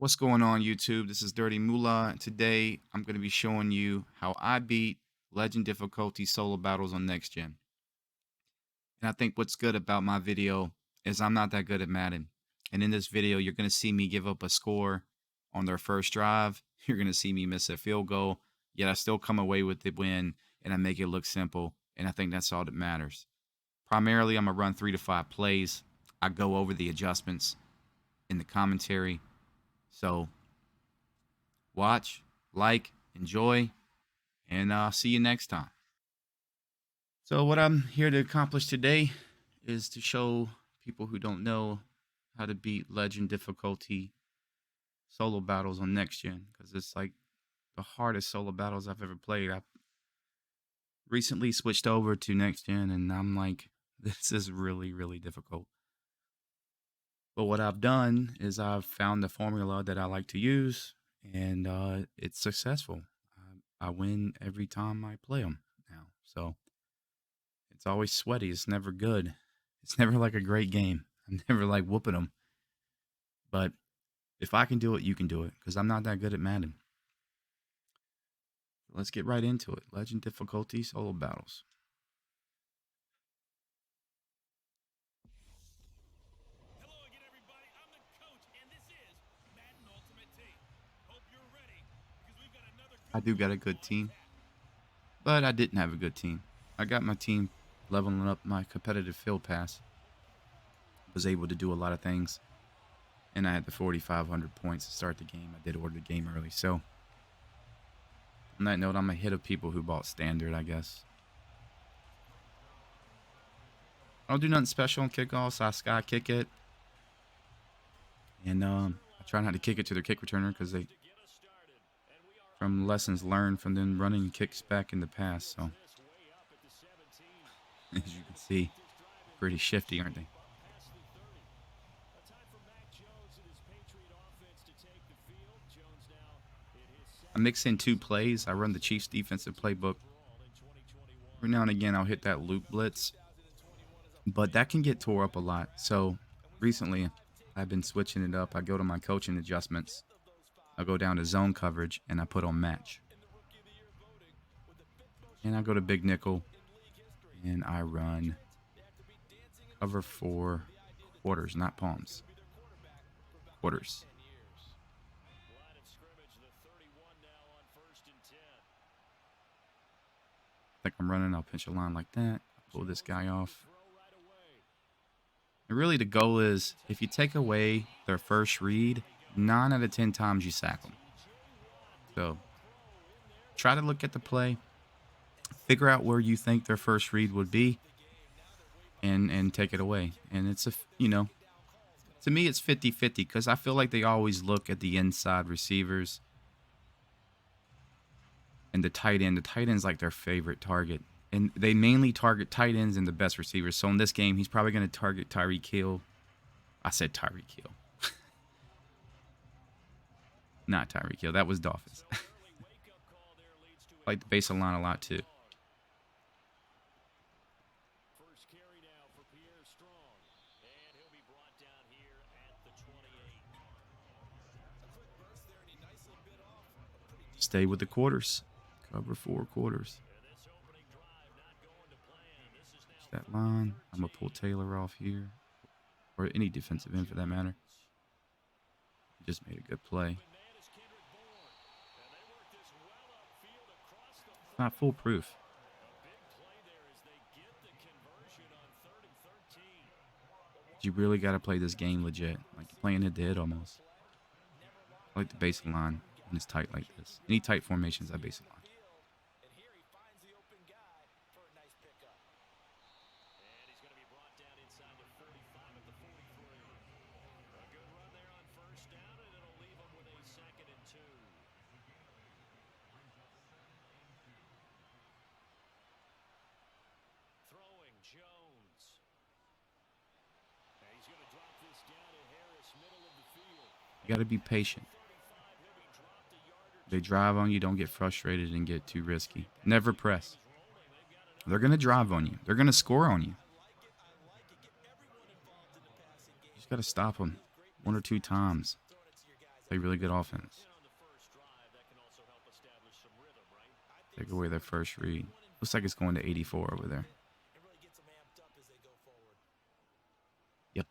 What's going on, YouTube? This is Dirty Moolah, and today I'm going to be showing you how I beat Legend difficulty solo battles on Next Gen. And I think what's good about my video is I'm not that good at Madden. And in this video, you're going to see me give up a score on their first drive. You're going to see me miss a field goal, yet I still come away with the win, and I make it look simple. And I think that's all that matters. Primarily, I'm going to run 3 to 5 plays. I go over the adjustments in the commentary. So watch, like, enjoy, and I'll see you next time. So what I'm here to accomplish today is to show people who don't know how to beat Legend difficulty solo battles on Next Gen, because it's like the hardest solo battles I've ever played. I recently switched over to Next Gen, and I'm like, this is really, really difficult. But what I've done is I've found the formula that I like to use, and it's successful. I win every time I play them now. So it's always sweaty. It's never good. It's never like a great game. I'm never like whooping them. But if I can do it, you can do it, because I'm not that good at Madden. Let's get right into it. Legend difficulty solo battles. Hello again, everybody. I'm the coach, and this is Madden Ultimate Team. Hope you're ready, because we've got another I good do one got a on good team, tap. but I didn't have a good team. I got my team leveling up my competitive field pass. Was able to do a lot of things, and I had the 4,500 points to start the game. I did order the game early, so on that note, I'm a hit of people who bought standard, I guess. I don't do nothing special on kickoffs. I sky kick it, and I try not to kick it to their kick returner, because they, from lessons learned from them running kicks back in the past. So as you can see, pretty shifty, aren't they? I mix in 2 plays. I run the Chiefs defensive playbook. Every now and again, I'll hit that loop blitz, but that can get tore up a lot. So recently, I've been switching it up. I go to my coaching adjustments. I go down to zone coverage, and I put on match. And I go to big nickel, and I run cover 4 quarters, not palms. Quarters. Like I'm running, I'll pinch a line like that, pull this guy off. And really the goal is, if you take away their first read, 9 out of 10 times you sack them. So try to look at the play, figure out where you think their first read would be, and take it away. And it's to me it's 50-50, because I feel like they always look at the inside receivers and the tight end. The tight end's like their favorite target. And they mainly target tight ends and the best receivers. So in this game, he's probably going to target Tyreek Hill. I said Tyreek Hill. Not Tyreek Hill. That was Dolphins. I like the base line a lot too. Stay with the quarters. Cover 4 quarters. That line. I'm going to pull Taylor off here. Or any defensive end for that matter. He just made a good play. It's not foolproof. You really got to play this game legit. Like you're playing it dead almost. I like the base line when it's tight like this. Any tight formations, I base line. You got to be patient. They drive on you, don't get frustrated and get too risky. Never press. They're going to drive on you. They're going to score on you. You just got to stop them 1 or 2 times. Play really good offense. Take away their first read. Looks like it's going to 84 over there. Yep.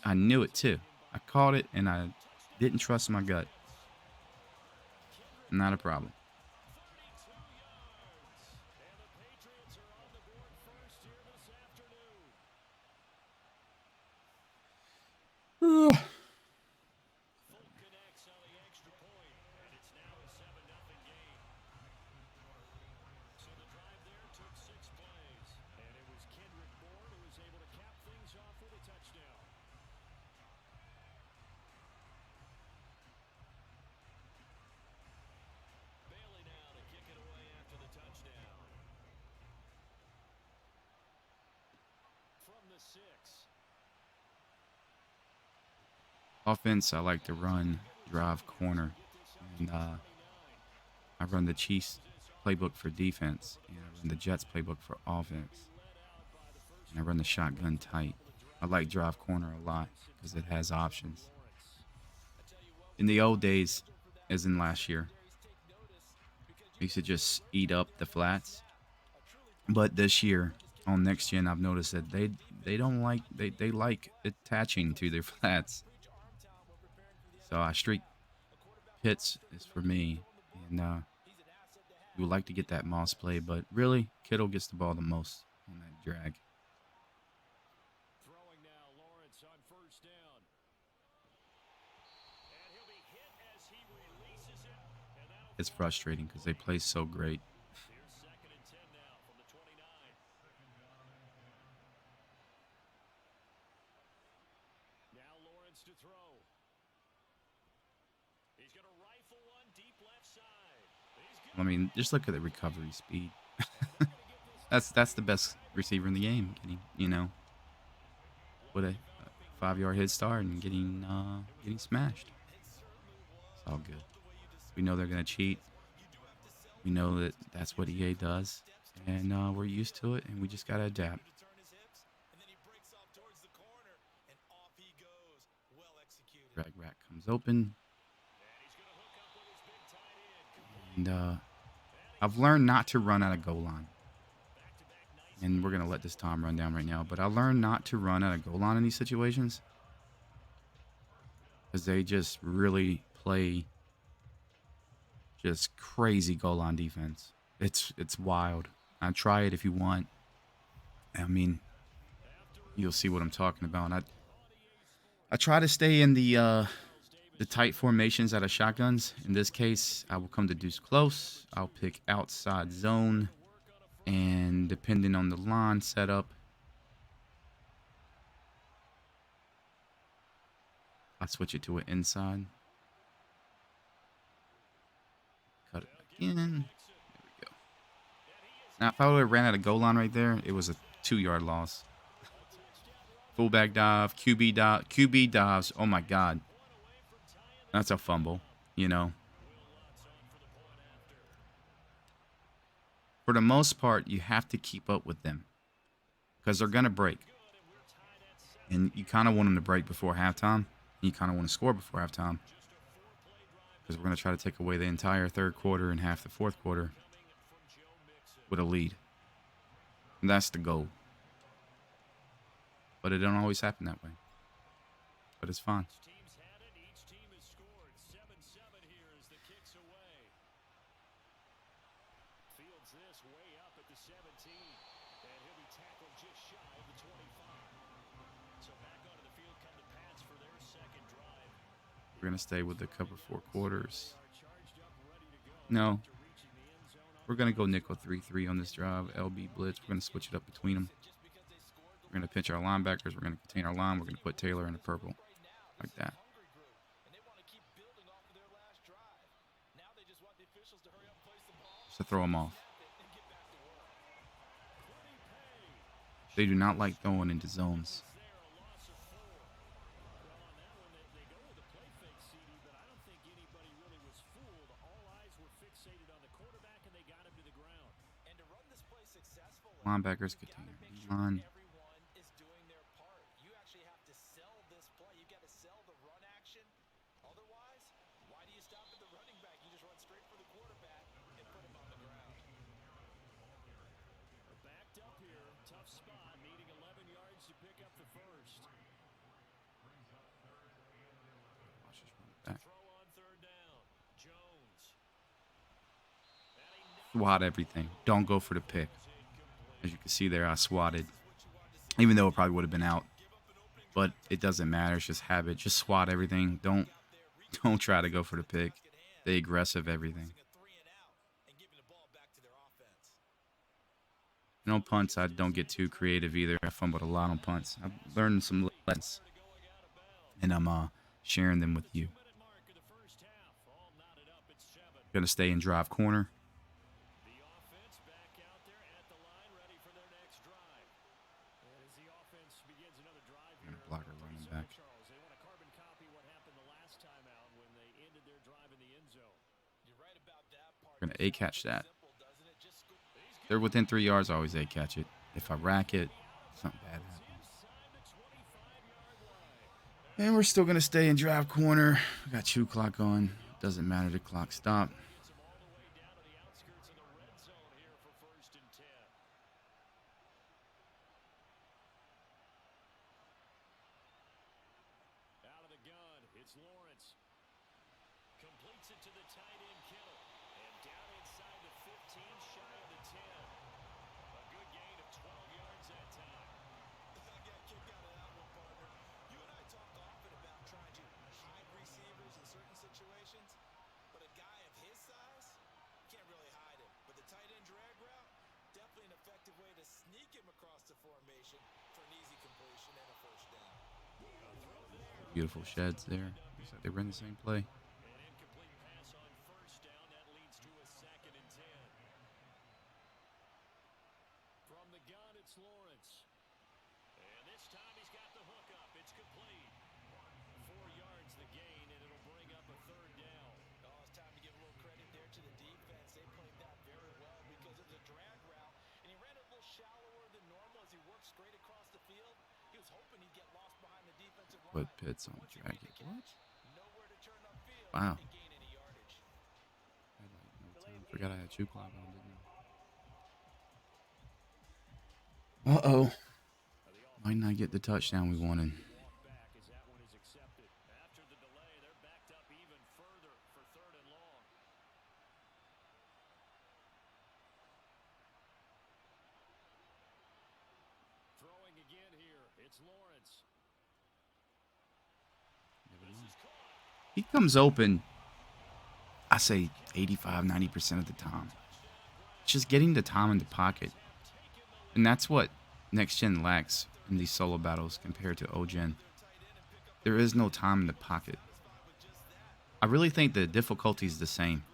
I knew it too. I called it and I didn't trust my gut. Not a problem. Offense, I like to run, drive, corner, and I run the Chiefs playbook for defense, and I run the Jets playbook for offense, and I run the shotgun tight. I like drive corner a lot because it has options. In the old days, as in last year, I used to just eat up the flats, but this year on next gen, I've noticed that they don't like they like attaching to their flats. So I streak Pitts is for me, and you would like to get that Moss play, but really, Kittle gets the ball the most on that drag. It's frustrating because they play so great. I mean, just look at the recovery speed. That's the best receiver in the game. Getting with a 5-yard head start and getting smashed. It's all good. We know they're gonna cheat. We know that that's what EA does, and we're used to it, and we just gotta adapt. Drag rack comes open, and I've learned not to run out of goal line. And we're gonna let this time run down right now, but I learned not to run out of goal line in these situations because they just really play just crazy goal line defense. It's wild. I try it if you want. I mean, you'll see what I'm talking about. I try to stay in the tight formations out of shotguns. In this case, I will come to deuce close. I'll pick outside zone, and depending on the line setup, I switch it to an inside. Cut it back in. There we go. Now, if I would have ran out of goal line right there, it was a 2-yard loss. Fullback dive, QB dives. Oh my God. That's a fumble, For the most part, you have to keep up with them because they're going to break. And you kind of want them to break before halftime. You kind of want to score before halftime because we're going to try to take away the entire third quarter and half the fourth quarter with a lead. And that's the goal. But it don't always happen that way. But it's fine. We're going to stay with the cover 4 quarters. No. We're going to go nickel 3-3 on this drive. LB blitz. We're going to switch it up between them. We're going to pinch our linebackers. We're going to contain our line. We're going to put Taylor in the purple. Like that. Just to throw them off. They do not like throwing into zones. Linebackers contain their line. stop at the running back. You just run straight for the quarterback and put him on the ground. Backed up here. Tough spot. Needing 11 yards to pick up the first. Watch this run back. Throw on third down. Jones. Swat everything. Don't go for the pick. As you can see there, I swatted. Even though it probably would have been out. But it doesn't matter. It's just habit. Just swat everything. Don't try to go for the pick. They aggressive everything. And on punts, I don't get too creative either. I fumbled a lot on punts. I've learned some lessons. And I'm sharing them with you. Gonna stay in drive corner. The offense back out there at the line, ready for their next drive. And as the offense begins another drive here, Blocker running back. Charles, they want to carbon copy what happened the last time out when they ended their drive in the end zone. You're right about that part. We're gonna A catch that. They're within 3 yards. I always A catch it. If I rack it, something bad happens. And we're still gonna stay in drive corner. We got 2 clock on. Doesn't matter. The clock stopped. Completes it to the tight end Kittle. And down inside the 15, shy of the 10. A good gain of 12 yards that time. I got a kick out of that one, partner. You and I talk often about trying to hide receivers in certain situations, but a guy of his size can't really hide him. But the tight end drag route, definitely an effective way to sneak him across the formation for an easy completion and a first down. Beautiful sheds there. Looks like they ran the same play. An incomplete pass on first down. That leads to a 2nd and 10. From the gun, it's Lawrence. And this time he's got the hook up. It's complete. 4 yards the gain, and it'll bring up a 3rd down. Oh, it's time to give a little credit there to the defense. They played that very well because it was a drag route, and he ran a little shallower than normal as he worked straight across the field. He was hoping he'd get lost behind the defensive line. Put Pitts on drag it. What? Nowhere to turn upfield Wow. and gain any yardage. I had like no time. Forgot I had 2 clock on, didn't I? Uh-oh. Might not get the touchdown we wanted. Walk back as that one is accepted. After the delay, they're backed up even further for 3rd and long. Throwing again here. It's Lawrence. He comes open, I say 85, 90% of the time. It's just getting the time in the pocket. And that's what Next Gen lacks in these solo battles compared to O-Gen. There is no time in the pocket. I really think the difficulty is the same.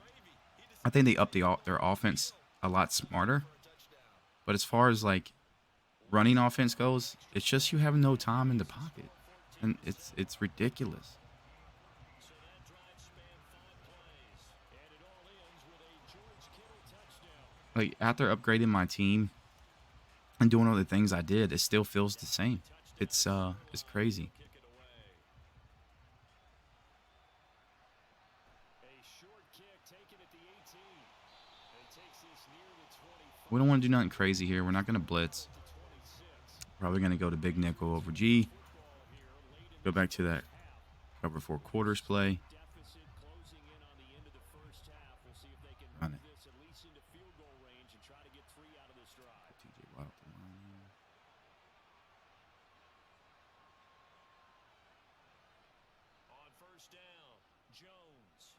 I think they upped their offense a lot smarter. But as far as like running offense goes, it's just you have no time in the pocket. And it's ridiculous. So that drive spanned 5 plays. And it all ends with a George Kittle touchdown. Like after upgrading my team and doing all the things I did, it still feels the same. It's crazy. Kick it away. A short kick taken at the 18. And takes this near the 25 We don't want to do nothing crazy here. We're not going to blitz. to 26. Probably going to go to big nickel over G. Go back to that cover 4 quarters play. Deficit closing in on the end of the first half. We'll see if they can Run move it. this at least into field goal range and try to get 3 out of this drive. TJ Watt off the line. On first down, Jones.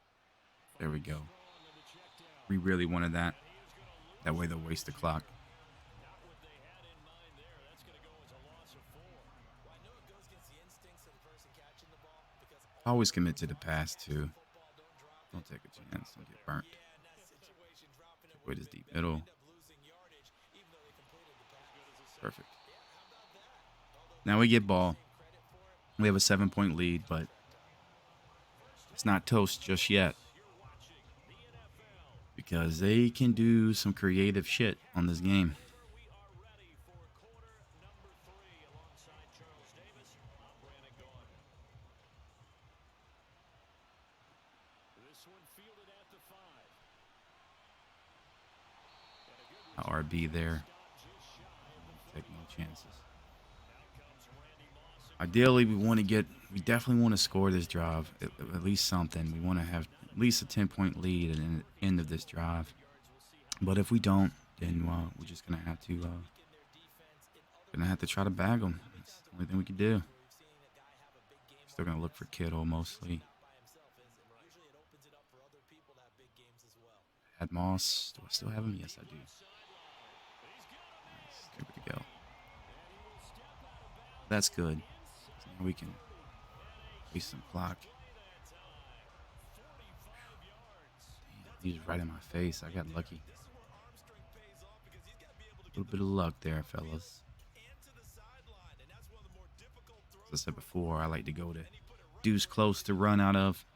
There we go. Strong on the check down. We really wanted that. He is going to lose. That way they'll waste the clock. Not what they had in mind there. That's going to go as a loss of 4. Well, I know it goes against the instincts of the person catching the ball because Always commit to the pass too. football don't drop Don't take a chance. Don't get burnt. Yeah, in that situation, dropping it With would his be deep better. middle. End up losing yardage, even though they completed the pass. Perfect. Yeah, how about that? Although Now we get ball. credit for it, We have a 7-point lead, but it's not toast just yet. You're watching the NFL. Because they can do some creative shit on this game. We are ready for quarter number 3 alongside Charles Davis. I'm Brandon Gaudin. This This one fielded at the 5. A RB there. Take no chances. Ideally, we definitely want to score this drive, at least something. We want to have at least a 10-point lead at the end of this drive. But if we don't, then we're just gonna have to try to bag them. That's the only thing we can do. Still gonna look for Kittle mostly. Had Moss. Do I still have him? Yes, I do. Nice. There we go. That's good. Now we can waste some clock. Damn, he's right in my face. I got lucky. A little bit of luck there, fellas. As I said before, I like to go to deuce close to run out of.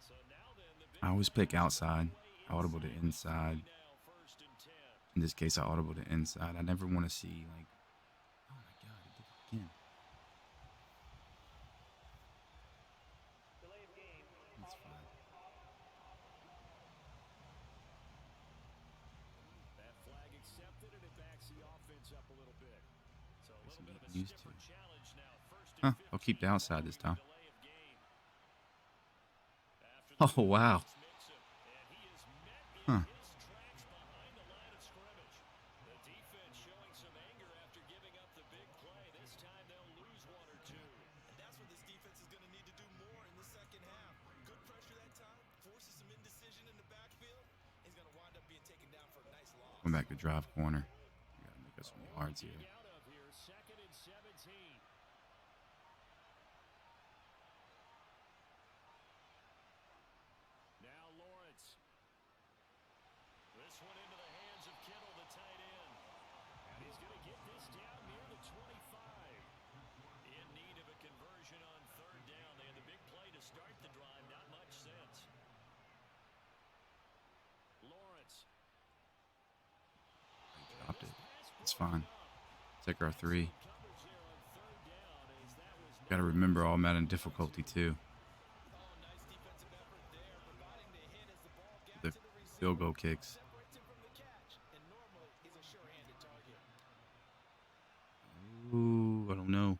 I always pick outside. I audible to inside. In this case, I audible to inside. I never want to see, like, oh my God, he did it again. That's fine. That flag accepted, and it backs the offense up a little bit. So a little bit of a Used to. stiffer challenge now. First Huh, and I'll keep the 15, outside this time. delay of game. After the Oh, wow. makes him, and he is met in Huh. his tracks behind the line of scrimmage. The defense showing some anger after giving up the big play. This time they'll lose one or two. And that's what this defense is going to need to do more in the second half. Good pressure that time, forces some indecision in the backfield. He's going to wind up being taken down for a nice loss. Going back to drive corner. We gotta make us some yards here. Out of here, 2nd and 17. Now Lawrence. This one into the hands of Kittle, the tight end. And he's going to get this down near the 25. In need of a conversion on 3rd down. They had the big play to start the drive. Not much sense. Lawrence. Dropped it. It's fine. Take our 3. Got to remember all Madden difficulty too. The field goal kicks. Ooh, I don't know.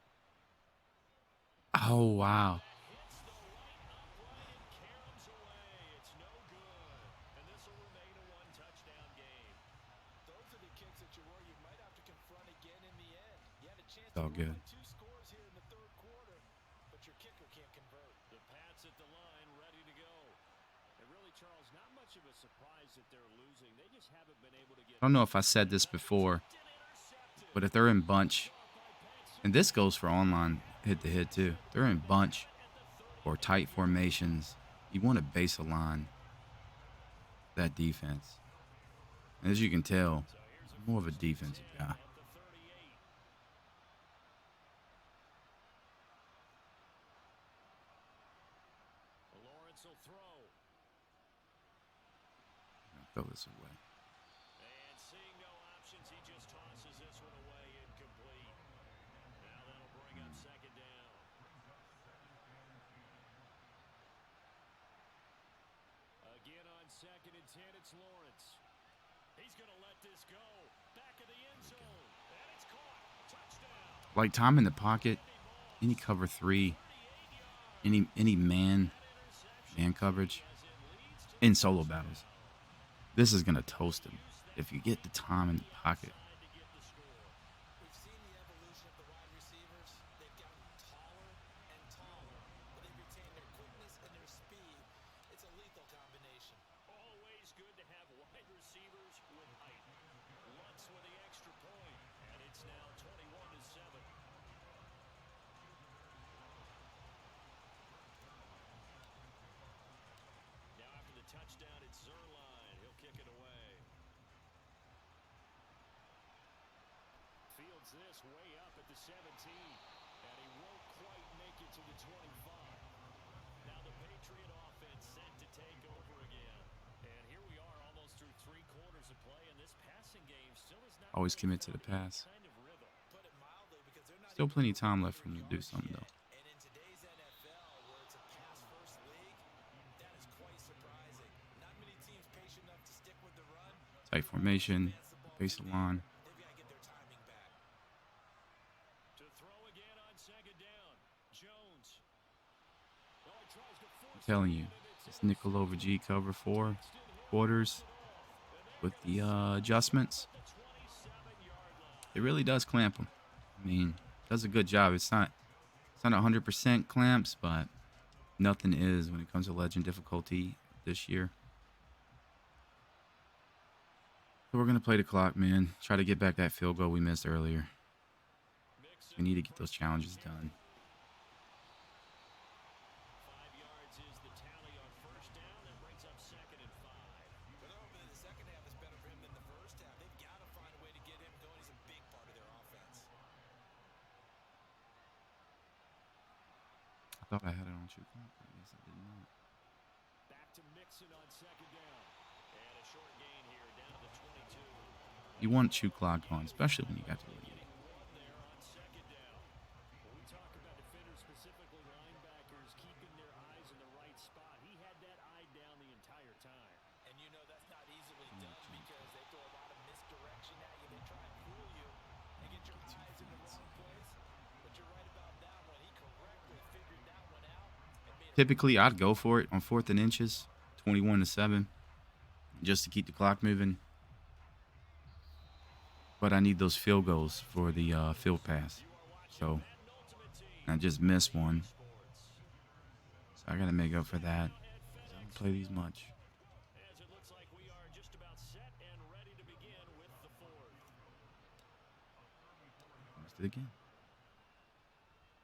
Oh, wow. It's all good. Two scores here in the 3rd quarter, but your kicker can't convert. The Pats at the line, ready to go. And really, Charles, not much of a surprise that they're losing. They just haven't been able to get. I don't know if I said this before, but if they're in bunch, and this goes for online hit-to-hit too, they're in bunch or tight formations, you want to base align that defense. And as you can tell, I'm more of a defensive guy. Lawrence will throw. I'll throw this away. And seeing no options, he just tosses this one away, incomplete. Now that'll bring up 2nd down. Again on 2nd and 10, it's Lawrence. He's going to let this go. Back of the end zone. And it's caught. Touchdown. Like time in the pocket, any cover 3, any man coverage in solo battles. This is gonna toast him if you get the time in the pocket. We've seen the evolution of the wide receivers. They've gotten taller and taller, but they've retained their quickness and their speed. It's a lethal combination. Always good to have wide receivers with height. Lutz with the extra point, and it's now 21-7. Now after the touchdown, it's Zerline. He'll kick it away. Fields this way up at the 17, and he won't quite make it to the 25. Now the Patriot offense set to take over again. And here we are almost through 3 quarters of play, and this passing game still is not Always really commit to the found any pass. kind of rhythm. Put it mildly, because they're not Still even plenty of getting time left for him to do yards something yet. though. And in today's NFL, where it's a pass-first league, that is quite surprising. Tight formation. Base line. They've got to get their timing back. To throw again on second down. Jones. Oh, he tries to I'm force the telling run, you, and it's this nickel over G cover 4 quarters with the adjustments, the 27-yard line. it really does clamp them. I mean, does a good job. It's not 100% clamps, but nothing is when it comes to legend difficulty this year. So we're gonna play the clock, man. Try to get back that field goal we missed earlier. We need to get those challenges done. 5 yards is the tally on first down. That brings up second and 5. But they're hoping that the second half is better for him than the first half. They've got to find a way to get him going. He's a big part of their offense. I thought I had it on shoot clock. I guess I did not. Back to Mixon on second down. And a short gain here down to the 22. You want shoot clock on, especially when you got the lead. There on second down. When we talk about defenders, specifically linebackers, keeping their eyes in the right spot, he had that eye down the entire time. And you know that's not easily done because they throw a lot of misdirection at you. They try and fool you and get your eyes in the wrong place. But you're right about that one. He correctly figured that one out and made a Typically, I'd go for it on 4th and inches, 21-7, just to keep the clock moving. But I need those field goals for the field pass. So I just missed one. So I got to make up for that. I don't play these much. As it looks like we are just about set and ready to begin with the fourth. Missed it again.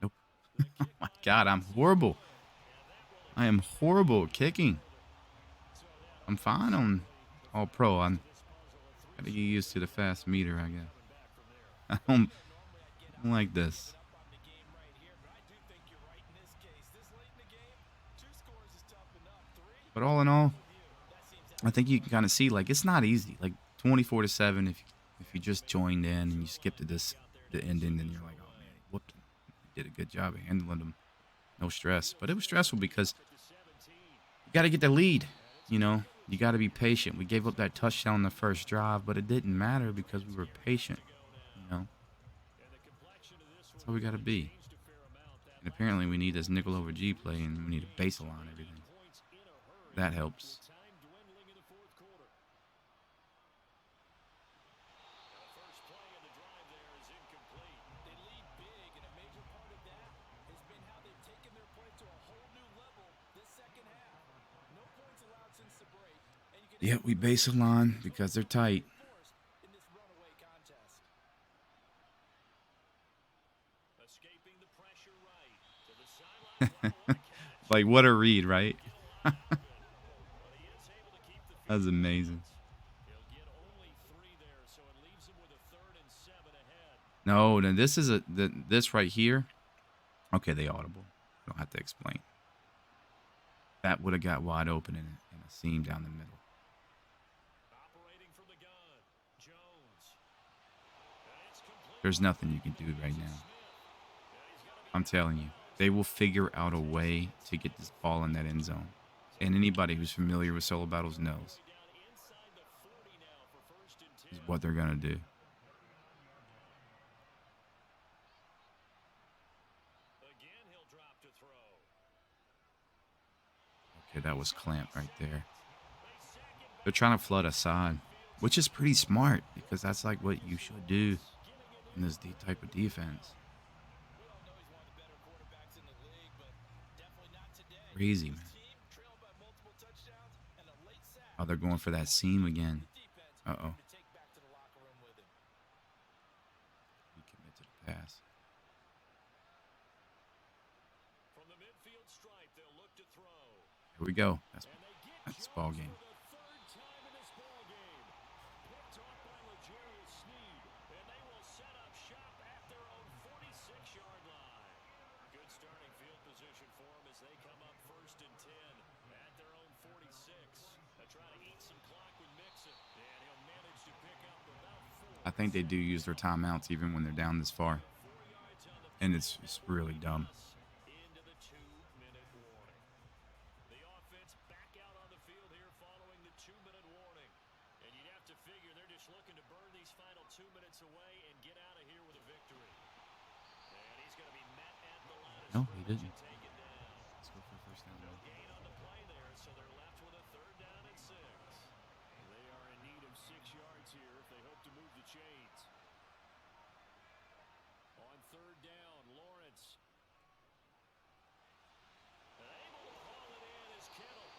Nope. Oh my God, I'm horrible. I am horrible at kicking. I'm fine on all pro. I'm got to get used to the fast meter, I guess. I don't like this. up on the game right here. But I do think you're right in this case. This late in the game, 2 scores is tough enough. 3, But all in all, that seems I think you can kind of see, like, it's not easy. Like 24-7, if you just joined in and you skipped to the ending, then you're like, oh man, he whooped him. He did a good job of handling him. No stress. But it was stressful because you got to get the lead. You know, you got to be patient. We gave up that touchdown on the first drive, but it didn't matter because we were patient. You know, that's how we got to be. And apparently we need this nickel over G play, and we need to baseline everything. That helps. Time dwindling in the fourth quarter. The first play of the drive there is incomplete. they lead big, and a major part of that has been how they've taken their play to a whole new level this second half. No points allowed since the break, and you can Yeah, we baseline because they're tight. forced in this runaway contest. Escaping the pressure right to the sideline. What a catch. Like, what a read, right? But he is able to keep the field. That's amazing. He'll get only 3 there, so it leaves him with a 3rd and 7 ahead. No, then this is this right here. Okay, they audible. Don't have to explain. That would have got wide open in a seam down the middle. Operating from the gun, Jones. And it's complete. There's nothing you can do right now. I'm telling you, they will figure out a way to get this ball in that end zone. And anybody who's familiar with solo battles knows Down inside the 40 now for 1st and 10. is what they're gonna do. Again, he'll drop to throw. Okay, that was clamp right there. They're trying to flood a side, which is pretty smart because that's like what you should do in this type of defense. We all know he's one of the better quarterbacks in the league, but definitely not today. Crazy, man. Team trailed by multiple touchdowns and a late sack. Oh, they're going for that seam again. Defense Uh-oh. to take back to the locker room with him. He committed to the pass. From the midfield stripe, they'll look to throw. Here we go. That's And they get That's Jones ball game. for the 3rd time in this ball game. Picked off by L'Jarius Sneed, and they will set up shop at their own 46-yard line. Good starting field position for them as they come up 1st and 10 at their own 46. They try to eat some clock with Mixon, and he'll manage to pick up about 4. I think they do use their timeouts even when they're down this far. 4 yards on the And it's really dumb. into the 2-minute warning. The offense back out on the field here following the 2-minute warning. And you'd have to figure they're just looking to burn these final 2 minutes away and get out of here with a victory. And he's going to be met at the line of No, he scrimmage didn't. and taken down. Let's go for a first down. No gain on the play there, so they're left with a 3rd down and 6. They are in need of 6 yards here if they hope to move the chains. On 3rd down, Lawrence. Able to haul it in is Kittle.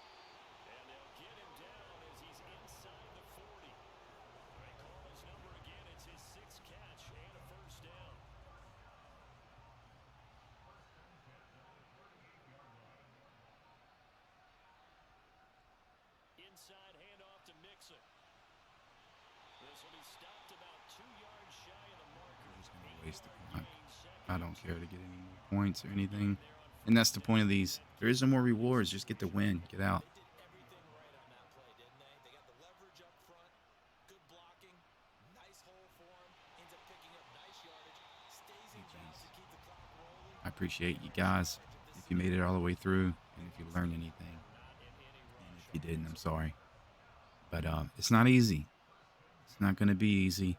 And they'll get him down as he's inside the 40. They call his number again. It's his 6th catch and a first down. Inside handoff to Mixon. This will be stopped about 2 yards shy of the marker. We're just gonna waste the clock. I don't care to get any more points or anything. And that's the point of these. There is no more rewards. Just get the win. Get out. They did everything right on that play, didn't they? They got the leverage up front, good blocking, nice hole for him, ends up picking up nice yardage, stays in bounds to keep the clock rolling. I appreciate you guys. If you made it all the way through, and if you learned anything, and if you didn't, I'm sorry. But it's not easy. It's not going to be easy.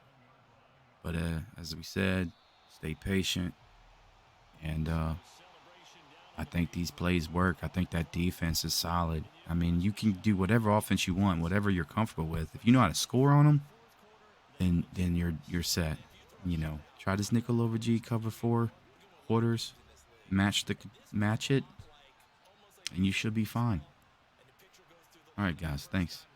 But as we said, stay patient. And I think these plays work. I think that defense is solid. I mean, you can do whatever offense you want, whatever you're comfortable with. If you know how to score on them, then you're set. You know, try this nickel over G cover 4 quarters, match it, and you should be fine. All right, guys, thanks.